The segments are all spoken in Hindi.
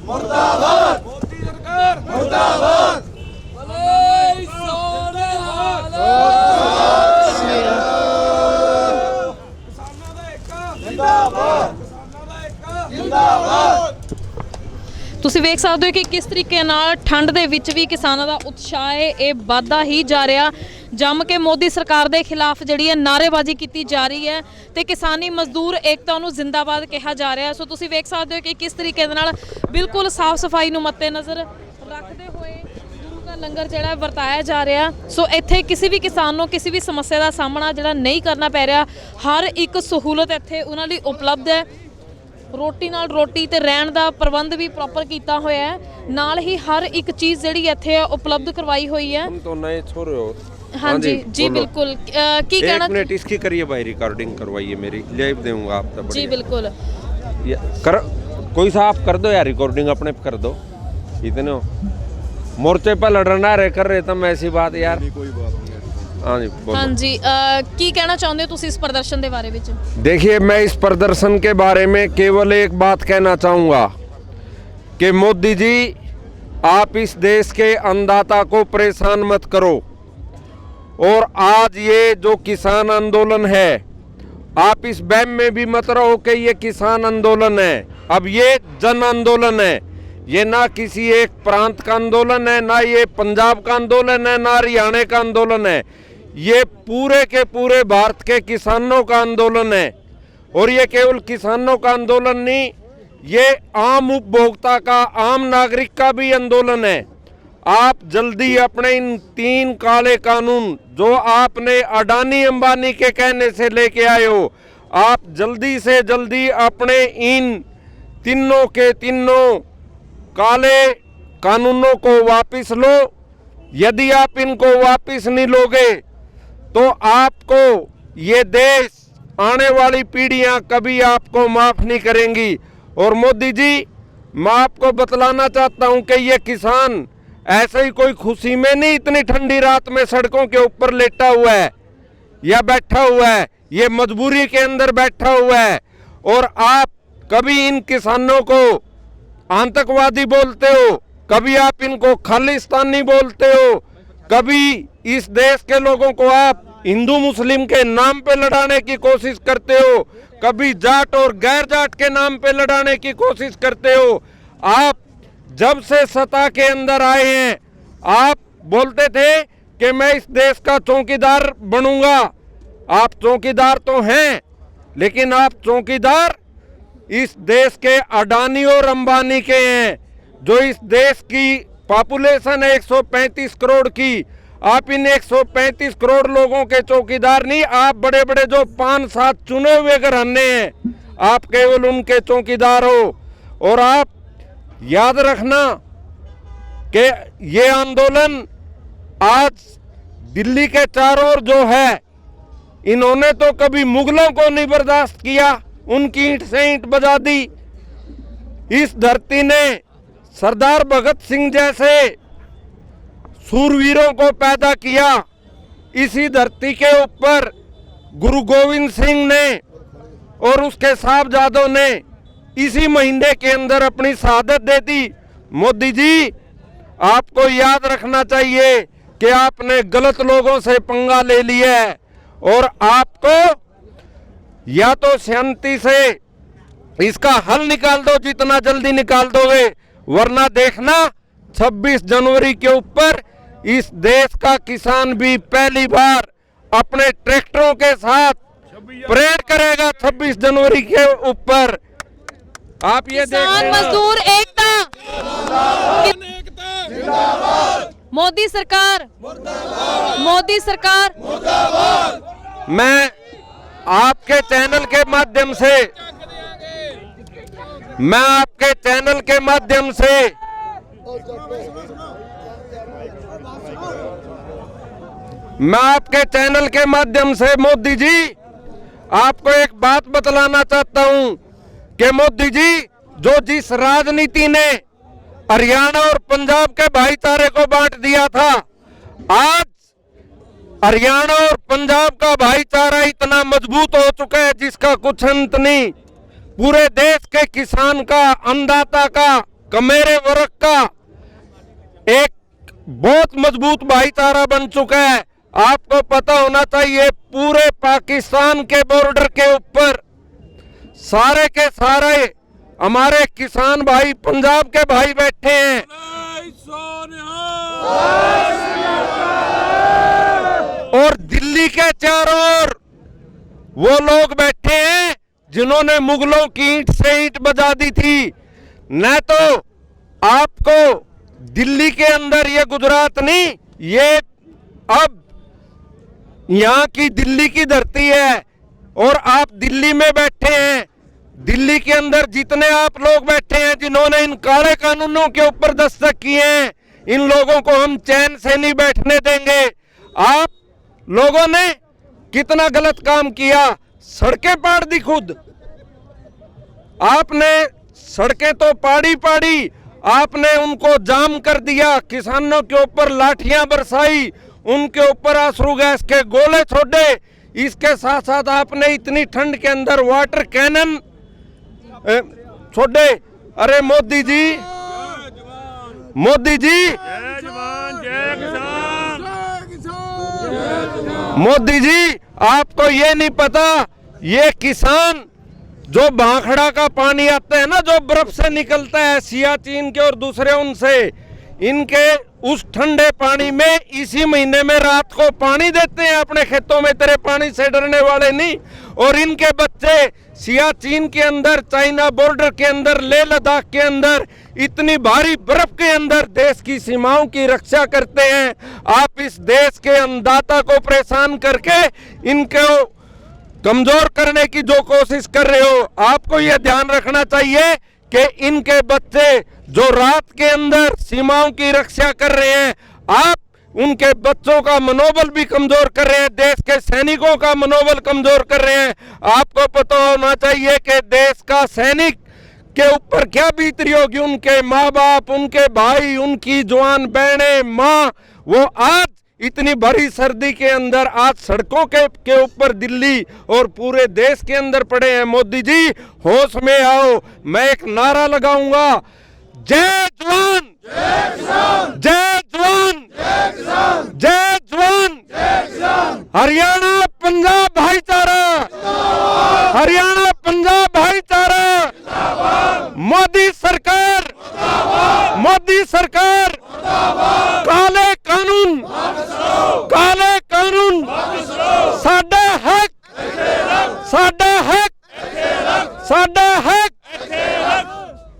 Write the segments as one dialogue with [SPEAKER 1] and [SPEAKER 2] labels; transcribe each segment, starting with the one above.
[SPEAKER 1] मुर्दाबाद, मोदी सरकार मुर्दाबाद, किसानों दा एकता जिंदाबाद, किसानों दा एकता जिंदाबाद।
[SPEAKER 2] ਤੁਸੀਂ ਵੇਖ ਸਕਦੇ ਹੋ ਕਿ ਕਿਸ ਤਰੀਕੇ ਨਾਲ ਠੰਡ ਦੇ ਵਿੱਚ ਵੀ ਕਿਸਾਨਾਂ ਦਾ ਉਤਸ਼ਾਹ ਹੈ ਇਹ ਵੱਧਦਾ ਹੀ ਜਾ ਰਿਹਾ। ਜੰਮ ਕੇ ਮੋਦੀ ਸਰਕਾਰ ਦੇ ਖਿਲਾਫ ਜਿਹੜੀ ਹੈ ਨਾਅਰੇਬਾਜ਼ੀ ਕੀਤੀ ਜਾ ਰਹੀ ਹੈ ਤੇ ਕਿਸਾਨੀ ਮਜ਼ਦੂਰ ਏਕਤਾ ਨੂੰ ਜ਼ਿੰਦਾਬਾਦ ਕਿਹਾ ਜਾ ਰਿਹਾ। ਸੋ ਤੁਸੀਂ ਵੇਖ ਸਕਦੇ ਹੋ ਕਿ ਕਿਸ ਤਰੀਕੇ ਦੇ ਨਾਲ ਬਿਲਕੁਲ ਸਾਫ਼ ਸਫਾਈ ਨੂੰ ਮੱਦੇਨਜ਼ਰ ਰੱਖਦੇ ਹੋਏ ਗੁਰੂ ਦਾ ਲੰਗਰ ਜਿਹੜਾ ਵਰਤਾਇਆ ਜਾ ਰਿਹਾ। ਸੋ ਇੱਥੇ ਕਿਸੇ ਵੀ ਕਿਸਾਨ ਨੂੰ ਕਿਸੇ ਵੀ ਸਮੱਸਿਆ ਦਾ ਸਾਹਮਣਾ ਜਿਹੜਾ ਨਹੀਂ ਕਰਨਾ ਪੈ ਰਿਹਾ। ਹਰ ਇੱਕ ਸਹੂਲਤ ਇੱਥੇ ਉਹਨਾਂ ਲਈ ਉਪਲਬਧ ਹੈ। ਰੋਟੀ ਨਾਲ ਰੋਟੀ ਤੇ ਰਹਿਣ ਦਾ ਪ੍ਰਬੰਧ ਵੀ ਪ੍ਰੋਪਰ ਕੀਤਾ ਹੋਇਆ ਹੈ। ਨਾਲ ਹੀ ਹਰ ਇੱਕ ਚੀਜ਼ ਜਿਹੜੀ ਇੱਥੇ ਉਪਲਬਧ ਕਰਵਾਈ ਹੋਈ ਹੈ।
[SPEAKER 3] तुम तो नए छोरे हो।
[SPEAKER 2] हाँ जी जी
[SPEAKER 3] बोलो।
[SPEAKER 2] बिल्कुल की
[SPEAKER 3] एक
[SPEAKER 2] कहना
[SPEAKER 3] मिनट इसकी करिए भाई, रिकॉर्डिंग करवाइए मेरी, लाइव दूंगा आप तक।
[SPEAKER 2] जी बिल्कुल
[SPEAKER 3] कर कोई सा आप कर दो यार, रिकॉर्डिंग अपने कर दो। इतने मोर्चे पर लड़ना रहे कर रहे तुम ऐसी बात यार। कोई बात नहीं। हाँ जी बोलो।
[SPEAKER 2] हाँ जी की कहना चाहते हो तुसी इस प्रदर्शन के बारे में?
[SPEAKER 3] देखिए, मैं इस प्रदर्शन के बारे में केवल एक बात कहना चाहूँगा कि मोदी जी, आप इस देश के अन्नदाता को परेशान मत करो। और आज ये जो किसान आंदोलन है, आप इस वहम में भी मत रहो कि ये किसान आंदोलन है। अब ये जन आंदोलन है। ये ना किसी एक प्रांत का आंदोलन है, ना ये पंजाब का आंदोलन है, ना हरियाणा का आंदोलन है। ये पूरे के पूरे भारत के किसानों का आंदोलन है। और ये केवल किसानों का आंदोलन नहीं, ये आम उपभोक्ता का, आम नागरिक का भी आंदोलन है। आप जल्दी अपने इन 3 काले कानून जो आपने अडानी अंबानी के कहने से लेके आए हो, आप जल्दी से जल्दी अपने इन तीनों के तीनों काले कानूनों को वापस लो। यदि आप इनको वापस नहीं लोगे तो आपको ये देश, आने वाली पीढ़ियां कभी आपको माफ नहीं करेंगी। और मोदी जी, मैं आपको बतलाना चाहता हूं कि ये किसान ऐसे ही कोई खुशी में नहीं इतनी ठंडी रात में सड़कों के ऊपर लेटा हुआ है या बैठा हुआ है, ये मजबूरी के अंदर बैठा हुआ है। और आप कभी इन किसानों को आतंकवादी बोलते हो, कभी आप इनको खालिस्तानी बोलते हो, कभी इस देश के लोगों को आप हिंदू मुस्लिम के नाम पे लड़ाने की कोशिश करते हो, कभी जाट और गैर जाट के नाम पे लड़ाने की कोशिश करते हो। आप जब से सत्ता के अंदर आए हैं, आप बोलते थे कि मैं इस देश का चौकीदार बनूंगा। आप चौकीदार तो हैं, लेकिन आप चौकीदार इस देश के अडानी और अंबानी के हैं, जो इस देश की पॉपुलेशन है 135 करोड़ की। आप इन 135 करोड़ लोगों के चौकीदार नहीं, आप बड़े बड़े जो 5-7 चुने हुए घराने हैं, आप केवल उनके चौकीदार हो। और आप याद रखना कि ये आंदोलन आज दिल्ली के चारों ओर जो है, इन्होंने तो कभी मुगलों को नहीं बर्दाश्त किया, उनकी ईंट से ईंट बजा दी। इस धरती ने सरदार भगत सिंह जैसे सूरवीरों को पैदा किया। इसी धरती के ऊपर गुरु गोविंद सिंह ने और उसके साहबजादों ने इसी महीने के अंदर अपनी शहादत दे दी। मोदी जी, आपको याद रखना चाहिए कि आपने गलत लोगों से पंगा ले लिया है। और आपको या तो शांति से इसका हल निकाल दो, जितना जल्दी निकाल दोगे, वरना देखना 26 जनवरी के ऊपर इस देश का किसान भी पहली बार अपने ट्रैक्टरों के साथ परेड करेगा 26 जनवरी के ऊपर। आप ये
[SPEAKER 2] किसान मजदूर एकता
[SPEAKER 1] जिंदाबाद,
[SPEAKER 2] मोदी सरकार
[SPEAKER 1] मुर्दाबाद,
[SPEAKER 2] मोदी सरकार
[SPEAKER 1] मुर्दाबाद।
[SPEAKER 3] मैं आपके चैनल के माध्यम से मोदी जी, आपको एक बात बतलाना चाहता हूं कि मोदी जी, जो जिस राजनीति ने हरियाणा और पंजाब के भाईचारे को बांट दिया था, आज हरियाणा और पंजाब का भाईचारा इतना मजबूत हो चुका है जिसका कुछ अंत नहीं। पूरे देश के किसान का, अन्नदाता का, कमेरे वर्ग का एक बहुत मजबूत भाईचारा बन चुका है। आपको पता होना चाहिए पूरे पाकिस्तान के बॉर्डर के ऊपर सारे के सारे हमारे किसान भाई, पंजाब के भाई बैठे हैं, और दिल्ली के चारों ओर वो लोग बैठे हैं जिन्होंने मुगलों की ईंट से ईंट बजा दी थी। न तो आपको दिल्ली के अंदर, ये गुजरात नहीं, ये अब यहाँ की दिल्ली की धरती है और आप दिल्ली में बैठे हैं। दिल्ली के अंदर जितने आप लोग बैठे हैं जिन्होंने इन काले कानूनों के ऊपर दस्तखत किए हैं, इन लोगों को हम चैन से नहीं बैठने देंगे। आप लोगों ने कितना गलत काम किया, सड़कें पाड़ दी खुद आपने, सड़कें तो पाड़ी, आपने उनको जाम कर दिया, किसानों के ऊपर लाठियां बरसाई, उनके ऊपर आंसू गैस के गोले छोड़े। इसके साथ साथ आपने इतनी ठंड के अंदर वाटर कैनन छोड़े। अरे मोदी जी, मोदी जी, मोदी जी, आपको ये नहीं पता, ये किसान जो भाखड़ा का पानी आता है ना, जो बर्फ से निकलता है सियाचिन के और दूसरे उनसे, इनके उस ठंडे पानी में इसी महीने में रात को पानी देते हैं अपने खेतों में, तेरे पानी से डरने वाले नहीं। और इनके बच्चे सियाचिन के अंदर, चाइना बॉर्डर के अंदर, लेह लद्दाख के अंदर इतनी भारी बर्फ के अंदर देश की सीमाओं की रक्षा करते हैं। आप इस देश के अन्नदाता को परेशान करके इनको कमजोर करने की जो कोशिश कर रहे हो, आपको यह ध्यान रखना चाहिए कि इनके बच्चे जो रात के अंदर सीमाओं की रक्षा कर रहे हैं, आप उनके बच्चों का मनोबल भी कमजोर कर रहे हैं, देश के सैनिकों का मनोबल कमजोर कर रहे हैं। आपको पता होना चाहिए कि देश का सैनिक के ऊपर क्या बीत रही होगी, उनके माँ बाप, उनके भाई, उनकी जवान बहनें, माँ, वो आज इतनी भरी सर्दी के अंदर आज सड़कों के ऊपर दिल्ली और पूरे देश के अंदर पड़े हैं। मोदी जी, होश में आओ। मैं एक नारा लगाऊंगा, जय जवान, जय किसान, जय जवान, जय किसान, जय जवान, जय किसान। हरियाणा पंजाब भाईचारा, हरियाणा पंजाब भाईचारा, मोदी सरकार, मोदी सरकार, काले कानून, काले कानून, साडा हक, साडा हक, साडा हक।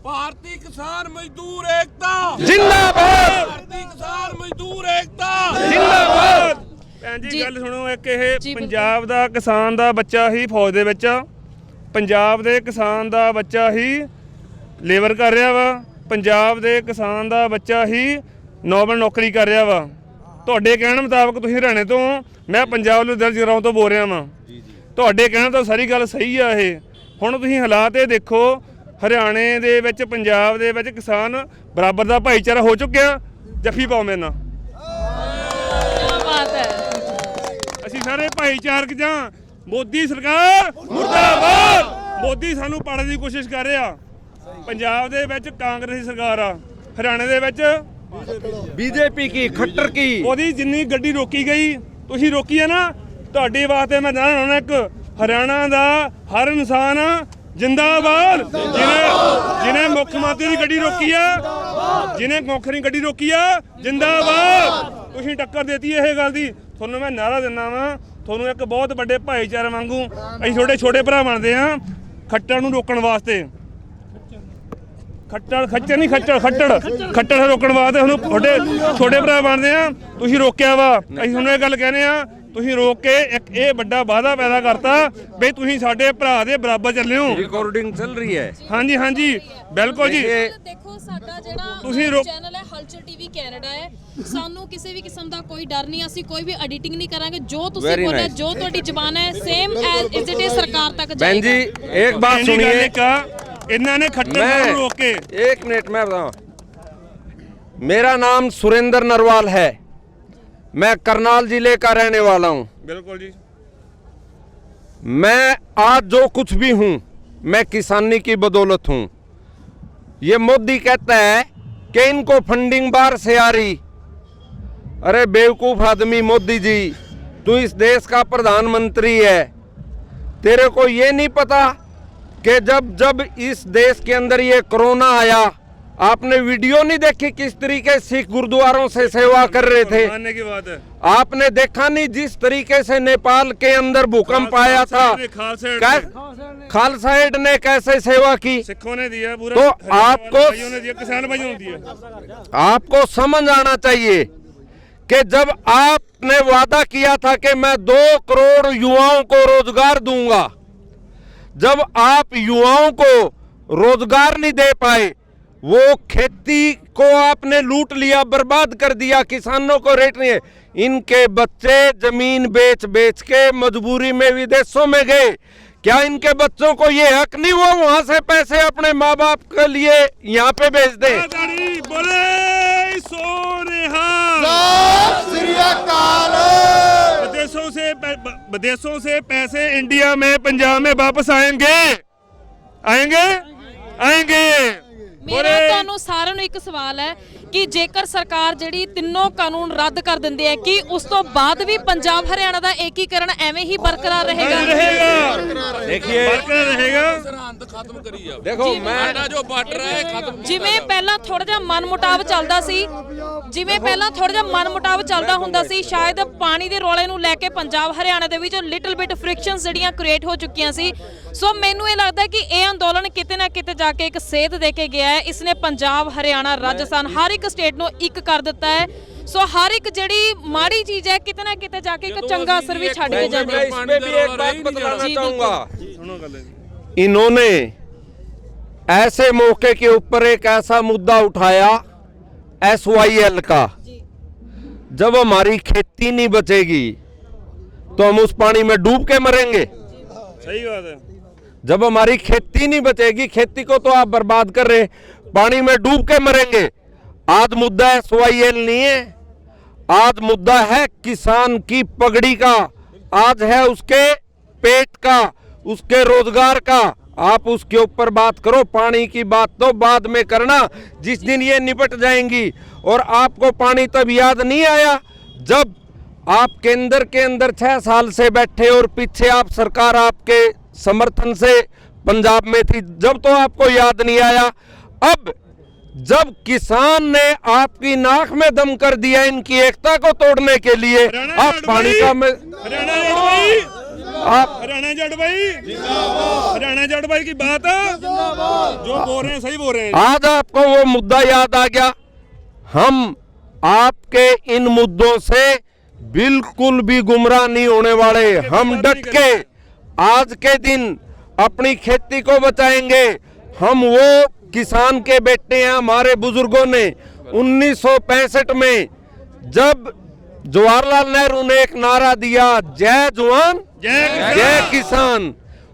[SPEAKER 1] भारतीय किसान मजदूर एकता
[SPEAKER 3] जिंदाबाद,
[SPEAKER 1] भारतीय किसान मजदूर एकता
[SPEAKER 3] जिंदाबाद।
[SPEAKER 4] ਭੈਣ ਜੀ ਗੱਲ ਸੁਣੋ, ਇੱਕ ਇਹ ਪੰਜਾਬ ਦਾ ਕਿਸਾਨ ਦਾ ਬੱਚਾ ਹੀ ਫੌਜ ਦੇ ਵਿੱਚ ਆ, ਪੰਜਾਬ ਦੇ ਕਿਸਾਨ ਦਾ ਬੱਚਾ ਹੀ ਲੇਬਰ ਕਰ ਰਿਹਾ ਵਾ, ਪੰਜਾਬ ਦੇ ਕਿਸਾਨ ਦਾ ਬੱਚਾ ਹੀ ਨੋਬਲ ਨੌਕਰੀ ਕਰ ਰਿਹਾ ਵਾ। ਤੁਹਾਡੇ ਕਹਿਣ ਮੁਤਾਬਕ ਤੁਸੀਂ ਹਰਿਆਣੇ ਤੋਂ, ਮੈਂ ਪੰਜਾਬ ਲੁਧਿਆਣਾ ਜਗਰਾਉਂ ਤੋਂ ਬੋਲ ਰਿਹਾ ਵਾਂ, ਤੁਹਾਡੇ ਕਹਿਣ ਤੋਂ ਸਾਰੀ ਗੱਲ ਸਹੀ ਆ। ਇਹ ਹੁਣ ਤੁਸੀਂ ਹਾਲਾਤ ਇਹ ਦੇਖੋ, ਹਰਿਆਣੇ ਦੇ ਵਿੱਚ, ਪੰਜਾਬ ਦੇ ਵਿੱਚ ਕਿਸਾਨ ਬਰਾਬਰ ਦਾ ਭਾਈਚਾਰਾ ਹੋ ਚੁੱਕਿਆ। ਜੱਫੀ ਪਾਓ ਮੇਰੇ ਨਾਲ, ਅਸੀਂ ਸਾਰੇ ਭਾਈਚਾਰਕ ਜਾਂ। ਮੋਦੀ ਸਰਕਾਰ ਮੁਰਦਾਬਾਦ। ਮੋਦੀ ਸਾਨੂੰ ਪਾੜਨ ਦੀ ਕੋਸ਼ਿਸ਼ ਕਰ ਰਿਹਾ। ਪੰਜਾਬ ਦੇ ਵਿੱਚ ਕਾਂਗਰਸੀ ਸਰਕਾਰ ਆ, ਹਰਿਆਣੇ ਦੇ ਵਿੱਚ
[SPEAKER 3] बीजेपी की, खट्टर की।
[SPEAKER 4] ਉਹਦੀ ਜਿੰਨੀ ਗੱਡੀ ਰੋਕੀ ਗਈ, ਤੁਸੀਂ ਰੋਕੀ ਹੈ ਨਾ, ਤੁਹਾਡੇ ਵਾਸਤੇ ਮੈਂ ਦੱਸਣਾ ਇੱਕ, ਹਰਿਆਣਾ ਦਾ ਹਰ ਇਨਸਾਨ ਜਿੰਦਾਬਾਦ। ਜਿਹਨੇ ਮੁੱਖ ਮੰਤਰੀ ਦੀ ਗੱਡੀ ਰੋਕੀ ਆ, ਜਿਹਨੇ ਮੁੱਖ ਦੀ ਗੱਡੀ ਰੋਕੀ ਆ, ਜਿੰਦਾਬਾਦ। ਤੁਸੀਂ ਟੱਕਰ ਦੇਤੀ ਇਹ ਗੱਲ ਦੀ। ਤੁਹਾਨੂੰ ਮੈਂ ਨਾਰਾ ਦਿੰਦਾ ਵਾਂ, ਤੁਹਾਨੂੰ ਇੱਕ ਬਹੁਤ ਵੱਡੇ ਭਾਈਚਾਰੇ ਵਾਂਗੂ ਅਸੀਂ ਛੋਟੇ ਛੋਟੇ ਭਰਾ ਬਣਦੇ ਹਾਂ ਖੱਟਰ ਨੂੰ ਰੋਕਣ ਵਾਸਤੇ। ਖੱਟੜ ਨਹੀਂ, ਖੱਟੜ ਰੋਕਣ ਵਾਸਤੇ ਹੁਣ ਤੁਹਾਡੇ ਛੋਟੇ ਭਰਾ ਬਣਦੇ ਆ। ਤੁਸੀਂ ਰੋਕਿਆ ਵਾ, ਅਸੀਂ ਤੁਹਾਨੂੰ ਇਹ ਗੱਲ ਕਹਿੰਦੇ ਆ, ਤੁਸੀਂ ਰੋਕ ਕੇ ਇੱਕ ਇਹ ਵੱਡਾ ਵਾਅਦਾ ਪੈਦਾ ਕਰਤਾ ਵੀ ਤੁਸੀਂ ਸਾਡੇ ਭਰਾ ਦੇ ਬਰਾਬਰ ਚੱਲੇ ਹੋ।
[SPEAKER 3] रिकॉर्डिंग चल रही है।
[SPEAKER 4] ਹਾਂਜੀ ਹਾਂਜੀ ਬਿਲਕੁਲ ਜੀ।
[SPEAKER 2] ਦੇਖੋ ਸਾਡਾ ਜਿਹੜਾ
[SPEAKER 4] ਤੁਸੀਂ
[SPEAKER 2] ਚੈਨਲ ਹੈ ਹਲਚਲ ਟੀਵੀ ਕੈਨੇਡਾ ਹੈ, ਸਾਨੂੰ ਕਿਸੇ ਵੀ ਕਿਸਮ ਦਾ ਕੋਈ ਡਰ ਨਹੀਂ, ਅਸੀਂ ਕੋਈ ਵੀ ਐਡੀਟਿੰਗ ਨਹੀਂ ਕਰਾਂਗੇ। ਜੋ ਤੁਸੀਂ ਬੋਲਿਆ, ਜੋ ਤੁਹਾਡੀ ਜ਼ਬਾਨ ਹੈ, ਸੇਮ ਐਜ਼ ਇਟ ਇਜ਼ ਸਰਕਾਰ ਤੱਕ ਜਾਏਗਾ।
[SPEAKER 3] बहन जी एक बात सुनिए,
[SPEAKER 4] ਇਹਨਾਂ ਨੇ ਖੱਟਰ ਨੂੰ ਰੋਕ ਕੇ।
[SPEAKER 3] एक मिनट मैं बताऊं, मेरा नाम सुरेंद्र नरवाल है, मैं करनाल जिले का रहने वाला हूं।
[SPEAKER 4] बिल्कुल जी।
[SPEAKER 3] मैं आज जो कुछ भी हूं, मैं किसानी की बदौलत हूं। ये मोदी कहता है कि इनको फंडिंग बाहर से आ रही। अरे बेवकूफ आदमी मोदी जी, तू इस देश का प्रधानमंत्री है, तेरे को ये नहीं पता कि जब जब इस देश के अंदर ये कोरोना आया, आपने वीडियो नहीं देखी किस तरीके सिख गुरुद्वारों से सेवा कर रहे थे?
[SPEAKER 4] मानने की बात है।
[SPEAKER 3] आपने देखा नहीं जिस तरीके से नेपाल के अंदर भूकंप आया था, खालसा एड ने कैसे सेवा की?
[SPEAKER 4] सिखों ने दिया पूरा,
[SPEAKER 3] तो आपको
[SPEAKER 4] किसान भाइयों ने दिया।
[SPEAKER 3] आपको समझ आना चाहिए कि जब आपने वादा किया था कि मैं 2 करोड़ युवाओं को रोजगार दूंगा, जब आप युवाओं को रोजगार नहीं दे पाए, वो खेती को आपने लूट लिया, बर्बाद कर दिया, किसानों को रेट नहीं है। इनके बच्चे जमीन बेच बेच के मजबूरी में विदेशों में गए। क्या इनके बच्चों को ये हक नहीं हुआ वहां से पैसे अपने माँ बाप के लिए यहाँ पे भेज दे?
[SPEAKER 4] बोले सोनेहा विदेशों से पैसे इंडिया में, पंजाब में वापस आएंगे, आएंगे, आएंगे।
[SPEAKER 2] मेरा ਤੁਹਾਨੂੰ ਸਾਰਿਆਂ ਨੂੰ ਇੱਕ ਸਵਾਲ ਹੈ ਕਿ ਜੇਕਰ ਸਰਕਾਰ ਜਿਹੜੀ ਤਿੰਨੋਂ ਕਾਨੂੰਨ ਰੱਦ ਕਰ ਦਿੰਦੀ ਹੈ ਕਿ ਉਸ ਤੋਂ ਬਾਅਦ ਵੀ ਪੰਜਾਬ ਹਰਿਆਣਾ ਦਾ ਏਕੀਕਰਨ ਐਵੇਂ ਹੀ ਬਰਕਰਾਰ ਰਹੇਗਾ?
[SPEAKER 3] देखिए
[SPEAKER 4] बरकरार रहेगा।
[SPEAKER 3] देखो मैं
[SPEAKER 5] जो बार्डर है खत्म।
[SPEAKER 2] ਜਿਵੇਂ ਪਹਿਲਾਂ ਥੋੜਾ ਜਿਹਾ ਮਨਮੁਟਾਵ ਚੱਲਦਾ ਸੀ, ਜਿਵੇਂ ਪਹਿਲਾਂ ਥੋੜਾ ਜਿਹਾ ਮਨਮੁਟਾਵ ਚੱਲਦਾ ਹੁੰਦਾ ਸੀ, ਸ਼ਾਇਦ ਪਾਣੀ ਦੇ ਰੌਲੇ ਨੂੰ ਲੈ ਕੇ ਪੰਜਾਬ ਹਰਿਆਣਾ ਦੇ ਵਿੱਚ ਲਿਟਲ ਬਿਟ ਫ੍ਰਿਕਸ਼ਨਸ ਜਿਹੜੀਆਂ ਕ੍ਰੀਏਟ ਹੋ ਚੁੱਕੀਆਂ ਸੀ। ਸੋ ਮੈਨੂੰ ਇਹ ਲੱਗਦਾ ਕਿ ਇਹ ਅੰਦੋਲਨ ਕਿਤੇ ਨਾ ਕਿਤੇ ਜਾ ਕੇ ਇੱਕ ਸੇਧ ਦੇ ਕੇ ਗਿਆ ਹੈ। ਇਸਨੇ ਪੰਜਾਬ ਹਰਿਆਣਾ ਰਾਜਸਥਾਨ ਹਰ ਇੱਕ ਸਟੇਟ ਨੂੰ ਇੱਕ ਕਰ ਦਿੱਤਾ ਹੈ। सो हर एक जड़ी माड़ी चीज है किते ना किते जाके एक चंगा असर भी छड़ के जाती है।
[SPEAKER 3] इसमें भी एक बात बताना चाहूंगा, इन्होंने ऐसे मौके के ऊपर एक ऐसा मुद्दा उठाया SYL का, जब हमारी खेती नहीं बचेगी तो हम उस पानी में डूब के मरेंगे।
[SPEAKER 4] सही बात है।
[SPEAKER 3] जब हमारी खेती नहीं बचेगी, खेती को तो आप बर्बाद कर रहे, पानी में डूब के मरेंगे। आज मुद्दा SYL नहीं है, आज मुद्दा है किसान की पगड़ी का, आज है उसके पेट का, उसके रोजगार का। आप उसके ऊपर बात करो, पानी की बात तो बाद में करना, जिस दिन ये निपट जाएंगी। और आपको पानी तब याद नहीं आया जब आप केंद्र के अंदर 6 साल से बैठे और पीछे आप सरकार आपके समर्थन से पंजाब में थी, जब तो आपको याद नहीं आया। अब जब किसान ने आपकी नाक में दम कर दिया इनकी एकता को तोड़ने के लिए, आप पानी का
[SPEAKER 4] हरियाणा जट भाई की बात जो बोल रहे हैं सही बोल रहे हैं।
[SPEAKER 3] आज आपको वो मुद्दा याद आ गया। हम आपके इन मुद्दों से बिल्कुल भी गुमराह नहीं होने वाले। हम डट के आज के दिन अपनी खेती को बचाएंगे। हम वो किसान के बेटे हैं। हमारे बुजुर्गों ने 1965 में जब जवाहरलाल नेहरू ने एक नारा दिया, जय जवान जय किसान,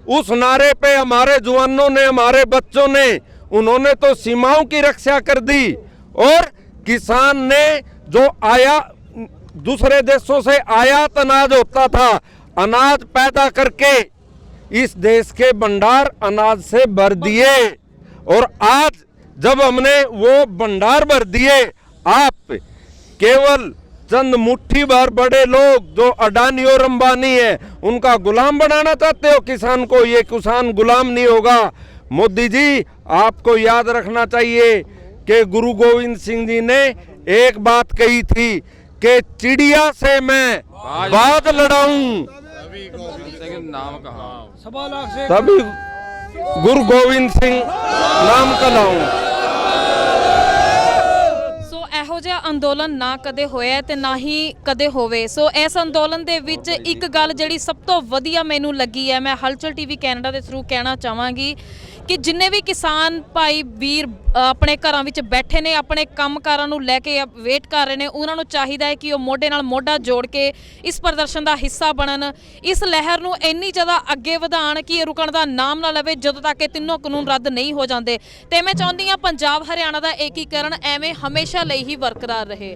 [SPEAKER 3] उस नारे पे हमारे जवानों ने, हमारे बच्चों ने, उन्होंने तो सीमाओं की रक्षा कर दी। और किसान ने जो आया दूसरे देशों से आयात अनाज होता था, अनाज पैदा करके इस देश के भंडार अनाज से भर दिए। और आज जब हमने वो भंडार भर दिए, आप केवल चंद मुट्ठी भर बड़े लोग जो अडानी और अंबानी है उनका गुलाम बनाना चाहते हो किसान को। ये किसान गुलाम नहीं होगा। मोदी जी, आपको याद रखना चाहिए कि गुरु गोविंद सिंह जी ने एक बात कही थी कि चिड़िया से मैं बाज लड़ाऊं,
[SPEAKER 5] नाम कहा
[SPEAKER 3] तभी गुरु गोविंद सिंह नाम कलाऊं।
[SPEAKER 2] ਸੋ ਇਹੋ ਜਿਹਾ ਅੰਦੋਲਨ ਨਾ ਕਦੇ ਹੋਇਆ ਤੇ ਨਾ ਹੀ ਕਦੇ ਹੋਵੇ। ਸੋ ਇਸ ਅੰਦੋਲਨ ਦੇ ਵਿੱਚ ਇੱਕ ਗੱਲ ਜਿਹੜੀ ਸਭ ਤੋਂ ਵਧੀਆ ਮੈਨੂੰ ਲੱਗੀ ਹੈ, ਮੈਂ ਹਲਚਲ ਟੀਵੀ ਕੈਨੇਡਾ ਦੇ ਥਰੂ ਕਹਿਣਾ ਚਾਹਾਂਗੀ ਕਿ ਜਿੰਨੇ ਵੀ ਕਿਸਾਨ ਭਾਈ ਵੀਰ ਆਪਣੇ ਘਰਾਂ ਵਿੱਚ ਬੈਠੇ ਨੇ, ਆਪਣੇ ਕੰਮਕਾਰਾਂ ਨੂੰ ਲੈ ਕੇ ਵੇਟ ਕਰ ਰਹੇ ਨੇ, ਉਹਨਾਂ ਨੂੰ ਚਾਹੀਦਾ ਹੈ ਕਿ ਉਹ ਮੋਢੇ ਨਾਲ ਮੋਢਾ ਜੋੜ ਕੇ ਇਸ ਪ੍ਰਦਰਸ਼ਨ ਦਾ ਹਿੱਸਾ ਬਣਨ, ਇਸ ਲਹਿਰ ਨੂੰ ਇੰਨੀ ਜ਼ਿਆਦਾ ਅੱਗੇ ਵਧਾਉਣ ਕਿ ਇਹ ਰੁਕਣ ਦਾ ਨਾਮ ਨਾ ਲਵੇ ਜਦੋਂ ਤੱਕ ਇਹ ਤਿੰਨੋਂ ਕਾਨੂੰਨ ਰੱਦ ਨਹੀਂ ਹੋ ਜਾਂਦੇ। ਤੇ ਮੈਂ ਚਾਹੁੰਦੀ ਹਾਂ ਪੰਜਾਬ ਹਰਿਆਣਾ ਦਾ ਏਕੀਕਰਨ ਐਵੇਂ ਹਮੇਸ਼ਾ ਲਈ ਹੀ ਬਰਕਰਾਰ ਰਹੇ।